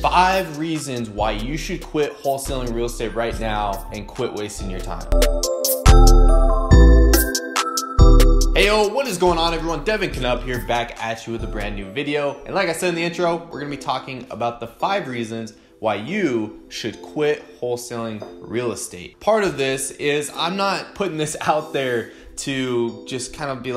5 reasons why you should quit wholesaling real estate right now and quit wasting your time. Hey yo, what is going on everyone? Devin Knupp here, back at you with a brand new video. And like I said in the intro, we're gonna be talking about the 5 reasons why you should quit wholesaling real estate. Part of this is I'm not putting this out there to just kind of be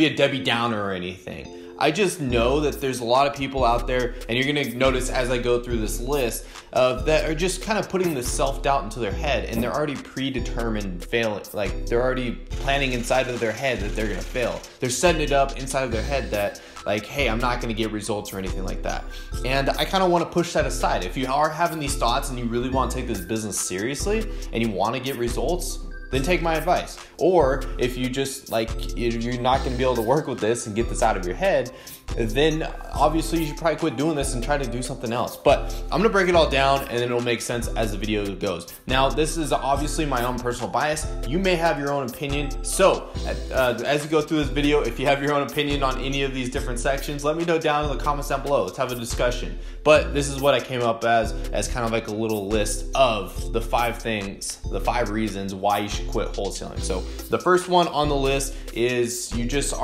a Debbie Downer or anything. I just know that there's a lot of people out there, and you're gonna notice as I go through this list, that are just kind of putting this self-doubt into their head, and they're already predetermined failing. Like, they're already planning inside of their head that they're gonna fail. They're setting it up inside of their head that, like, hey, I'm not gonna get results or anything like that. And I kind of want to push that aside. If you are having these thoughts and you really want to take this business seriously and you want to get results, then take my advice. Or if you just you're not going to be able to work with this and get this out of your head, then obviously you should probably quit doing this and try to do something else. But I'm going to break it all down and then it'll make sense as the video goes. Now, this is obviously my own personal bias. You may have your own opinion. So as you go through this video, if you have your own opinion on any of these different sections, let me know down in the comments down below. Let's have a discussion. But this is what I came up as kind of like a little list of the 5 things, the 5 reasons why you should quit wholesaling. So the first one on the list is you're just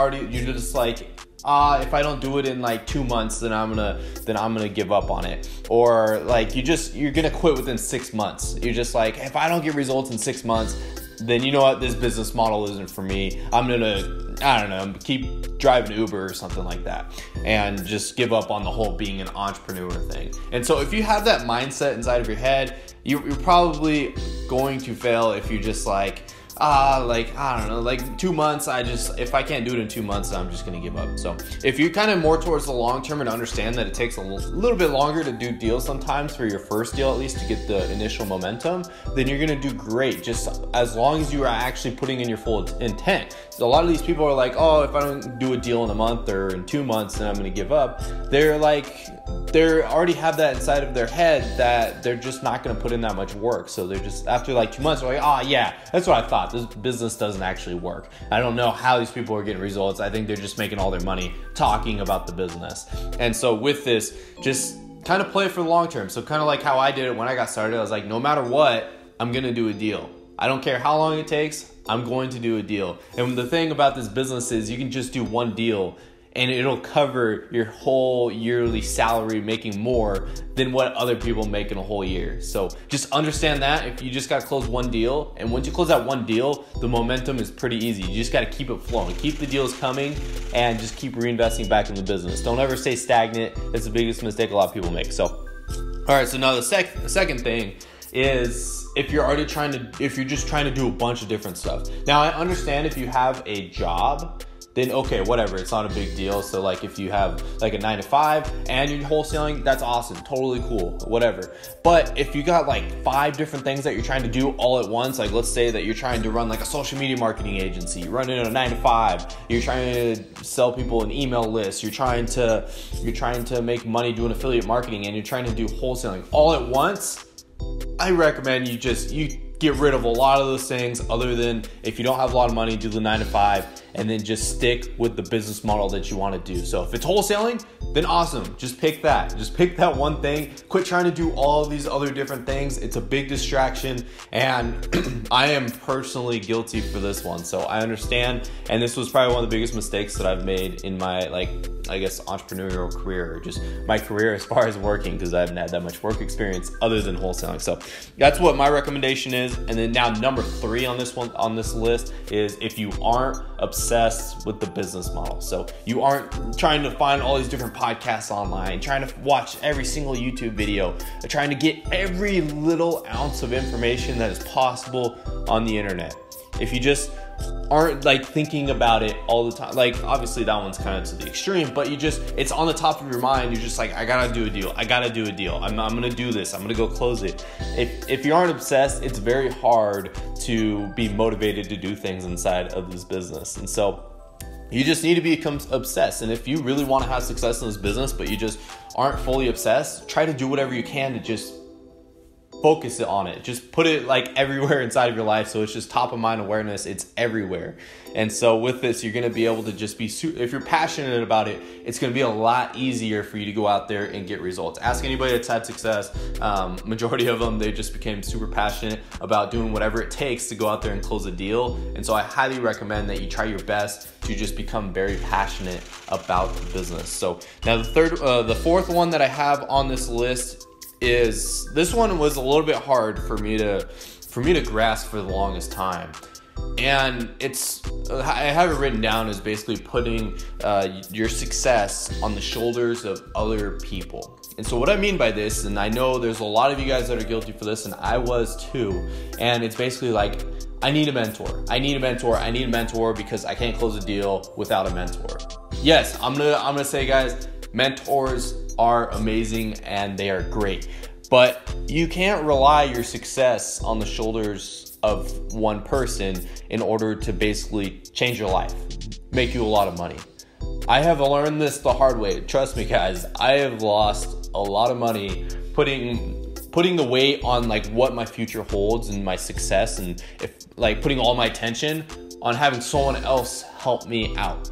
like, if I don't do it in like 2 months, then I'm gonna give up on it. Or like you're gonna quit within 6 months. You're just like, if I don't get results in 6 months, then you know what, this business model isn't for me. I'm gonna, I don't know, keep driving Uber or something like that and just give up on the whole being an entrepreneur thing. And so if you have that mindset inside of your head, you're probably going to fail if you just like, I don't know, like 2 months, if I can't do it in 2 months, I'm just gonna give up. So if you're kind of more towards the long term and understand that it takes a little bit longer to do deals sometimes, for your first deal at least, to get the initial momentum, then you're gonna do great, just as long as you are actually putting in your full intent. So a lot of these people are like, oh, if I don't do a deal in a month or in 2 months, then I'm gonna give up. They already have that inside of their head that they're just not gonna put in that much work. So they're just, after like 2 months, they're like, oh yeah, that's what I thought. This business doesn't actually work. I don't know how these people are getting results. I think they're just making all their money talking about the business. And so with this, just kind of play it for the long term. So kind of like how I did it when I got started, I was like, no matter what, I'm gonna do a deal. I don't care how long it takes, I'm going to do a deal. And the thing about this business is you can just do one deal and it'll cover your whole yearly salary, making more than what other people make in a whole year. So just understand that if you just gotta close one deal, and once you close that one deal, the momentum is pretty easy. You just gotta keep it flowing, keep the deals coming, and just keep reinvesting back in the business. Don't ever stay stagnant. It's the biggest mistake a lot of people make. So, all right, so now the second thing is if you're just trying to do a bunch of different stuff. Now, I understand if you have a job, then okay, whatever, it's not a big deal. So like if you have like a 9 to 5 and you're wholesaling, that's awesome, totally cool, whatever. But if you got like 5 different things that you're trying to do all at once, like let's say that you're trying to run like a social media marketing agency, you're running a 9 to 5, you're trying to sell people an email list, you're trying to make money doing affiliate marketing, and you're trying to do wholesaling all at once, I recommend you get rid of a lot of those things. Other than if you don't have a lot of money, do the 9 to 5 and then just stick with the business model that you want to do. So if it's wholesaling, then awesome, just pick that. Just pick that one thing. Quit trying to do all these other different things. It's a big distraction, and I am personally guilty for this one. So I understand, and this was probably one of the biggest mistakes that I've made in my, I guess, entrepreneurial career, or just my career as far as working, because I haven't had that much work experience other than wholesaling. So that's what my recommendation is. And then now number 3 on this list is if you aren't obsessed with the business model. So you aren't trying to find all these different podcasts online, trying to watch every single YouTube video, trying to get every little ounce of information that is possible on the internet. If you just aren't like thinking about it all the time, like obviously that one's kind of to the extreme, but it's on the top of your mind. You're just like, I gotta do a deal. I'm gonna do this. I'm gonna go close it. If you aren't obsessed, it's very hard to be motivated to do things inside of this business. And so you just need to become obsessed. And if you really want to have success in this business, but you just aren't fully obsessed, try to do whatever you can to just focus it on it. Just put it like everywhere inside of your life, so it's just top of mind awareness. It's everywhere. And so with this, you're going to be able to just be, if you're passionate about it, it's going to be a lot easier for you to go out there and get results. Ask anybody that's had success. Majority of them, they just became super passionate about doing whatever it takes to go out there and close a deal. And so I highly recommend that you try your best to just become very passionate about the business. So now the fourth one that I have on this list is, this one was a little bit hard for me to grasp for the longest time. And I have it written down as basically putting your success on the shoulders of other people. And so what I mean by this, and I know there's a lot of you guys that are guilty for this, and I was too, and it's basically like, I need a mentor. I need a mentor. I need a mentor because I can't close a deal without a mentor. Yes, I'm gonna say, guys, mentors are amazing and they are great, but you can't rely your success on the shoulders of one person in order to basically change your life, make you a lot of money. I have learned this the hard way. Trust me, guys, I have lost a lot of money putting the weight on like what my future holds and my success, and if like putting all my attention on having someone else help me out.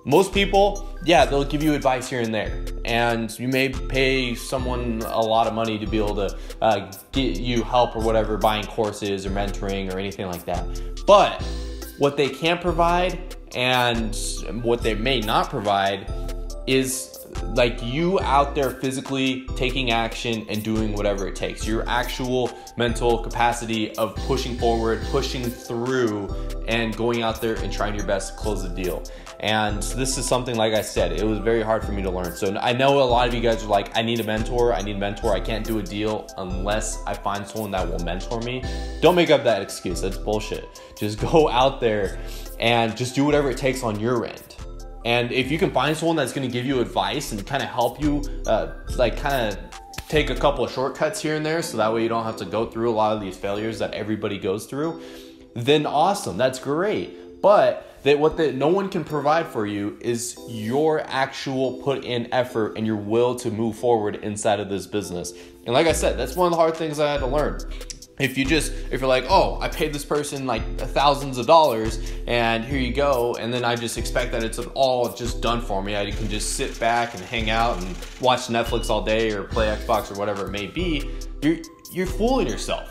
Most people, yeah, they'll give you advice here and there, and you may pay someone a lot of money to be able to get you help or whatever, buying courses or mentoring or anything like that. But what they can't provide and what they may not provide is like you out there physically taking action and doing whatever it takes. Your actual mental capacity of pushing forward, pushing through, and going out there and trying your best to close the deal. And this is something, like I said, it was very hard for me to learn. So I know a lot of you guys are like, I need a mentor. I can't do a deal unless I find someone that will mentor me. Don't make up that excuse. That's bullshit. Just go out there and just do whatever it takes on your end. And if you can find someone that's going to give you advice and kind of help you, like kind of take a couple of shortcuts here and there, so that way you don't have to go through a lot of these failures that everybody goes through, then awesome, that's great. But what no one can provide for you is your actual put in effort and your will to move forward inside of this business. And like I said, that's one of the hard things I had to learn. If you're like, oh, I paid this person like thousands of dollars and here you go, and then I just expect that it's all just done for me, I can just sit back and hang out and watch Netflix all day or play Xbox or whatever it may be, you're fooling yourself.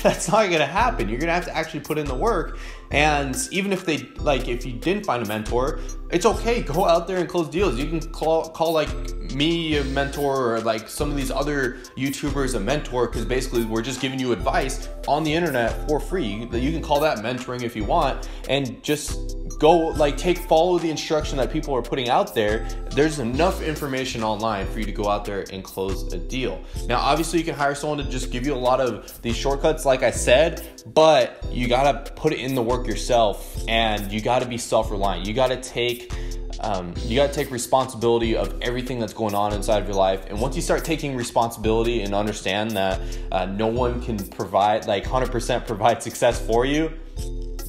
That's not gonna happen. You're gonna have to actually put in the work. And even if if you didn't find a mentor, it's okay. Go out there and close deals. You can call like me a mentor, or like some of these other YouTubers a mentor, because basically we're just giving you advice on the internet for free. You can call that mentoring if you want, and just go follow the instruction that people are putting out there. There's enough information online for you to go out there and close a deal. Now, obviously you can hire someone to just give you a lot of these shortcuts, like I said, but you gotta put it in the work yourself, and you gotta be self-reliant. You gotta take responsibility of everything that's going on inside of your life. And once you start taking responsibility and understand that no one can provide 100% provide success for you,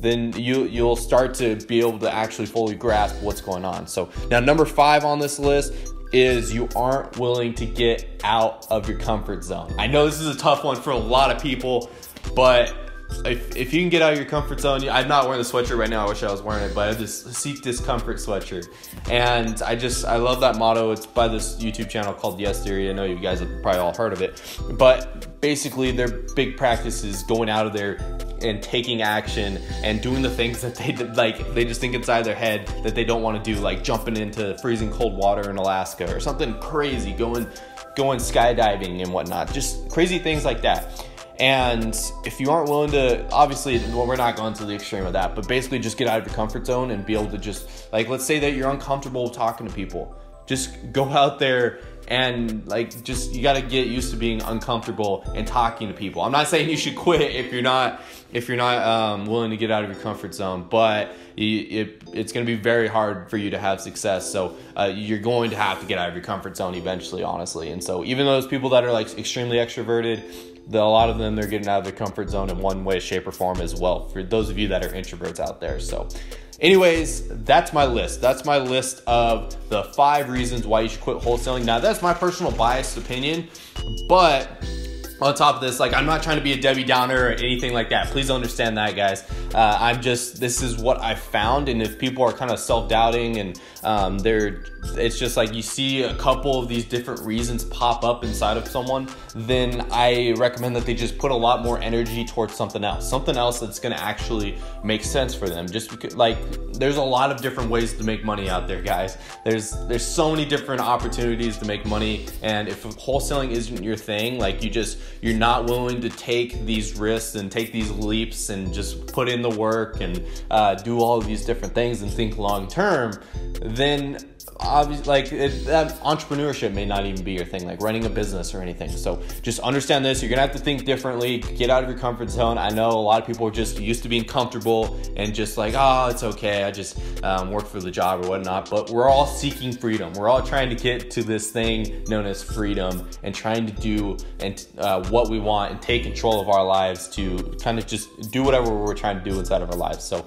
then you'll start to be able to actually fully grasp what's going on. So now number 5 on this list is you aren't willing to get out of your comfort zone. I know this is a tough one for a lot of people, but if you can get out of your comfort zone, I'm not wearing the sweatshirt right now. I wish I was wearing it, but I just seek discomfort sweatshirt. And I love that motto. It's by this YouTube channel called Yes Theory. I know you guys have probably all heard of it, but basically their big practice is going out of there and taking action and doing the things that they just think inside their head that they don't want to do, like jumping into freezing cold water in Alaska or something crazy, going skydiving and whatnot, just crazy things like that. And if you aren't willing to, obviously, well, we're not going to the extreme of that, but basically just get out of your comfort zone and be able to just, let's say that you're uncomfortable talking to people. Just go out there and you got to get used to being uncomfortable and talking to people. I'm not saying you should quit if you're not willing to get out of your comfort zone, but it's going to be very hard for you to have success. So you're going to have to get out of your comfort zone eventually, honestly. And so even those people that are extremely extroverted, a lot of them, they're getting out of their comfort zone in one way, shape, or form as well, for those of you that are introverts out there. So anyways, that's my list. That's my list of the 5 reasons why you should quit wholesaling. Now, that's my personal biased opinion, but on top of this, like, I'm not trying to be a Debbie Downer or anything like that. Please understand that, guys. This is what I found, and if people are kind of self-doubting and it's just like you see a couple of these different reasons pop up inside of someone, then I recommend that they just put a lot more energy towards something else that's gonna actually make sense for them. Just because, like, there's a lot of different ways to make money out there, guys. There's so many different opportunities to make money, and if wholesaling isn't your thing, like, you're not willing to take these risks and take these leaps and just put in the work and do all of these different things and think long term, then obviously, like, that entrepreneurship may not even be your thing, like running a business or anything. So just understand this. You're gonna have to think differently, get out of your comfort zone. I know a lot of people are just used to being comfortable and just like, oh, it's okay, I just work for the job or whatnot. But we're all seeking freedom. We're all trying to get to this thing known as freedom and trying to do what we want and take control of our lives to kind of just do whatever we're trying to do inside of our lives. So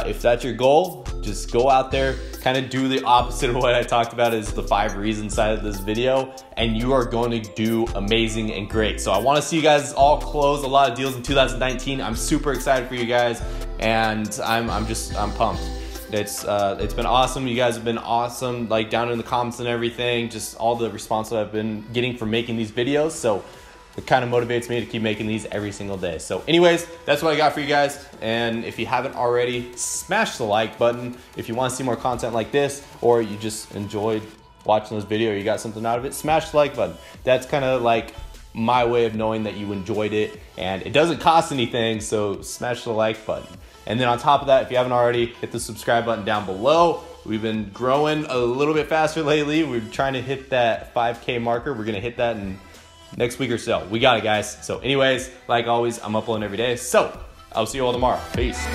if that's your goal, just go out there, kind of do the opposite of what I talked about is the 5 reasons side of this video, and you are going to do amazing and great. So I want to see you guys all close a lot of deals in 2019. I'm super excited for you guys, and I'm pumped. It's been awesome. You guys have been awesome, like, down in the comments and everything, just all the response that I've been getting from making these videos. So it kind of motivates me to keep making these every single day. So anyways, that's what I got for you guys. And if you haven't already, smash the like button. If you want to see more content like this, or you just enjoyed watching this video, or you got something out of it, smash the like button. That's kind of like my way of knowing that you enjoyed it, and it doesn't cost anything, so smash the like button. And then on top of that, if you haven't already, hit the subscribe button down below. We've been growing a little bit faster lately. We're trying to hit that 5K marker. We're gonna hit that in next week or so. We got it, guys. So anyways, like always, I'm uploading every day. So I'll see you all tomorrow. Peace.